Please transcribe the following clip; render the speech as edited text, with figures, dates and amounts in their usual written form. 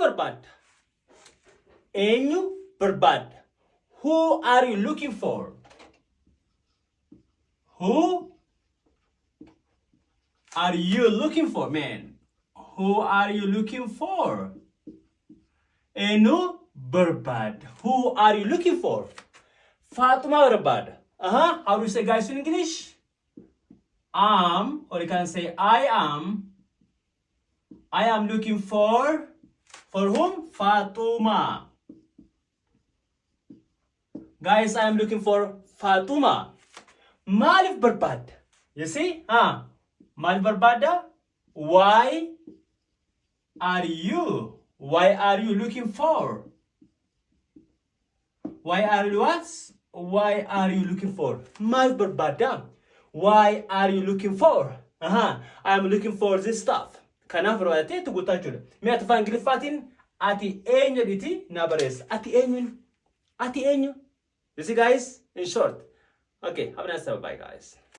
barbaadda? Eenyu barbaadda? Who are you looking for? Who are you looking for, man? Who are you looking for? Eenyu barbaadda? Who are you looking for? Fatuma barbaadda. How do you say guys in English? Or you can say I am looking for whom? Fatuma. Guys, I am looking for Fatuma. Maalif barbaadda? You see? Maalif barbaadda? Why are you looking for? Why are you what? Why are you looking for? Maalif barbaadda? Why are you looking for? I am looking for this stuff. Kanaaf barbaadate tugutaa jechuudha. Mee ati afaan Ingiliffaatiin ati eenyu jedhiti na barreessa. Ati eenyu? You see guys? In short. Okay, have a nice time. Bye guys.